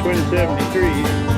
Twin 73s.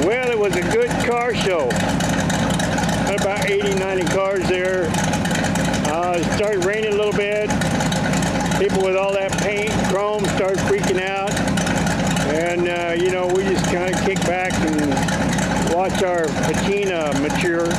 Well, it was a good car show. Had about 80, 90 cars there. It started raining a little bit. People with all that paint, chrome, started freaking out. And, you know, we just kind of kick back and watch our patina mature.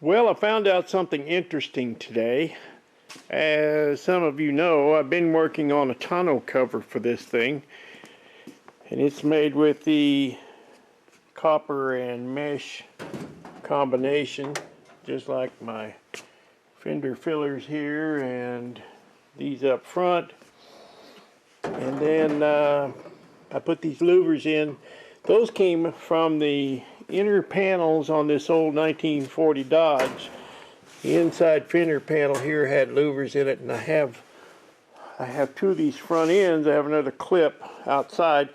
Well, I found out something interesting today. As some of you know, I've been working on a tonneau cover for this thing. And it's made with the copper and mesh combination, just like my fender fillers here and these up front. And then I put these louvers in. Those came from the inner panels on this old 1940 Dodge. The inside fender panel here had louvers in it, and I have two of these front ends. I have another clip outside.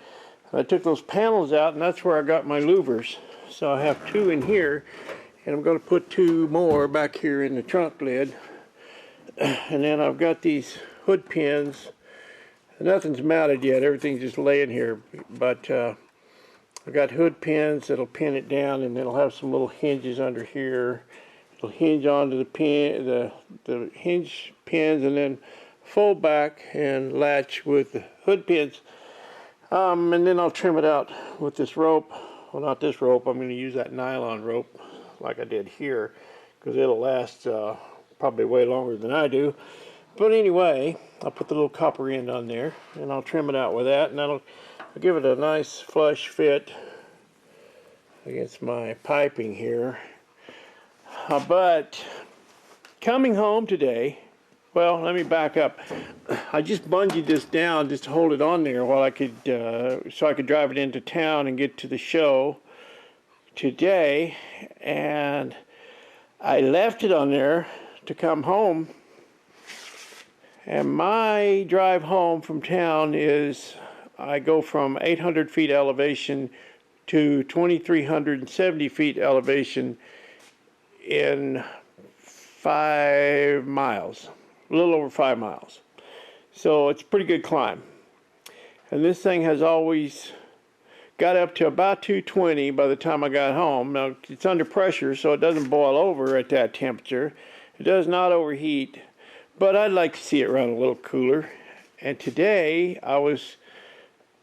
I took those panels out, and that's where I got my louvers. So I have two in here, and I'm going to put two more back here in the trunk lid. And then I've got these hood pins. Nothing's mounted yet, everything's just laying here, but I've got hood pins that'll pin it down, and it'll have some little hinges under here. It'll hinge onto the pin, the hinge pins, and then fold back and latch with the hood pins. And then I'll trim it out with this rope. Well, not this rope. I'm going to use that nylon rope like I did here, because it'll last probably way longer than I do. But anyway, I'll put the little copper end on there, and I'll trim it out with that, and I'll give it a nice flush fit against my piping here. But coming home today, well, let me back up. I just bungeed this down just to hold it on there while I could, so I could drive it into town and get to the show today. And I left it on there to come home. And my drive home from town is, I go from 800 feet elevation to 2,370 feet elevation in 5 miles, a little over 5 miles. So it's a pretty good climb. And this thing has always got up to about 220 by the time I got home. Now, it's under pressure, so it doesn't boil over at that temperature. It does not overheat, but I'd like to see it run a little cooler. And today, I was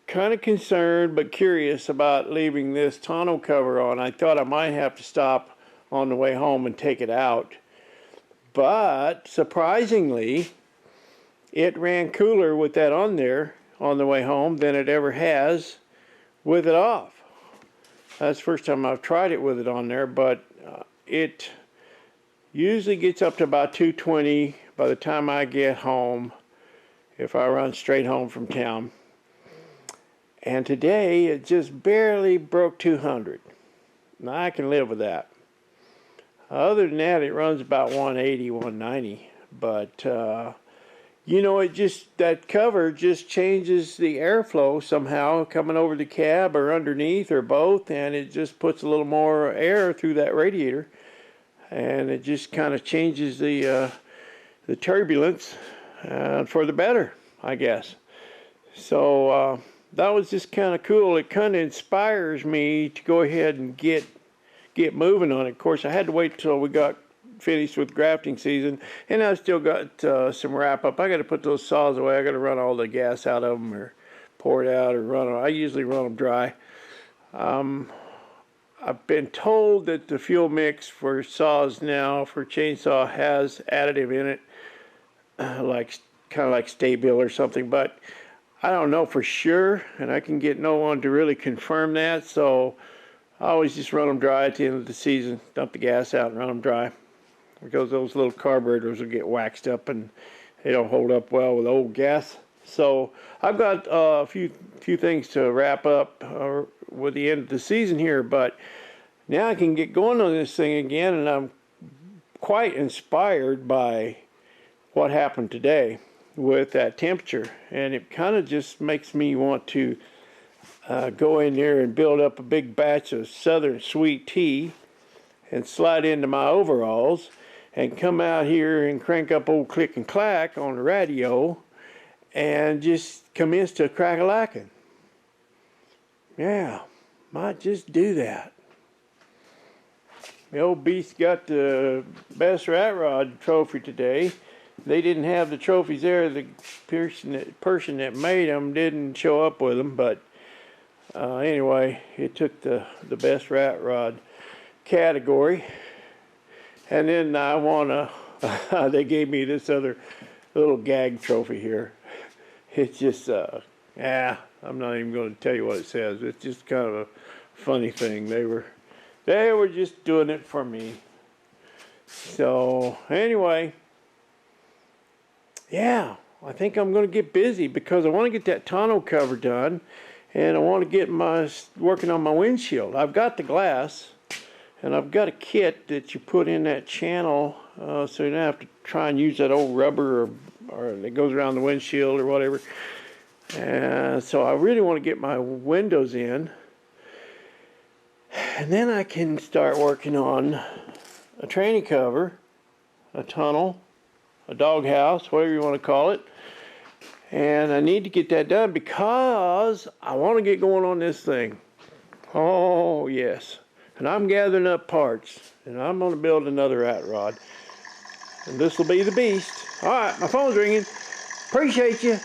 kind of concerned but curious about leaving this tonneau cover on. I thought I might have to stop on the way home and take it out. But surprisingly, it ran cooler with that on there on the way home than it ever has with it off. That's the first time I've tried it with it on there, but it usually gets up to about 220 by the time I get home, if I run straight home from town. And today it just barely broke 200. Now I can live with that. Other than that, it runs about 180, 190. But you know, it just, that cover just changes the airflow somehow coming over the cab or underneath or both, and it just puts a little more air through that radiator, and it just kind of changes the turbulence for the better, I guess. So that was just kind of cool. It kind of inspires me to go ahead and get moving on it. Of course, I had to wait till we got finished with grafting season, and I've still got some wrap up. I got to put those saws away. I got to run all the gas out of them, or pour it out, or run them. I usually run them dry. I've been told that the fuel mix for saws now for chainsaw has additive in it, like kind of like Sta-Bil or something, but I don't know for sure, and I can get no one to really confirm that. So I always just run them dry at the end of the season, dump the gas out and run them dry, because those little carburetors will get waxed up and they don't hold up well with old gas. So I've got a few things to wrap up with the end of the season here, but now I can get going on this thing again, and I'm quite inspired by what happened today with that temperature, and it kind of just makes me want to go in there and build up a big batch of Southern Sweet Tea and slide into my overalls and come out here and crank up old Click and Clack on the radio and just commence to crack-a-lacking. Yeah, might just do that. The old beast got the best rat rod trophy today. They didn't have the trophies there. The person that made them didn't show up with them, but anyway, it took the best rat rod category. And then I won they gave me this other little gag trophy here. It's just, I'm not even going to tell you what it says. It's just kind of a funny thing. They were just doing it for me. So anyway, yeah, I think I'm going to get busy because I want to get that tonneau cover done, and I want to get working on my windshield. I've got the glass, and I've got a kit that you put in that channel, so you don't have to try and use that old rubber or that goes around the windshield or whatever. So I really want to get my windows in, and then I can start working on a tranny cover, a tunnel, a doghouse, whatever you want to call it. And I need to get that done because I want to get going on this thing. Oh, yes. And I'm gathering up parts, and I'm going to build another rat rod. And this will be the beast. All right, my phone's ringing. Appreciate you.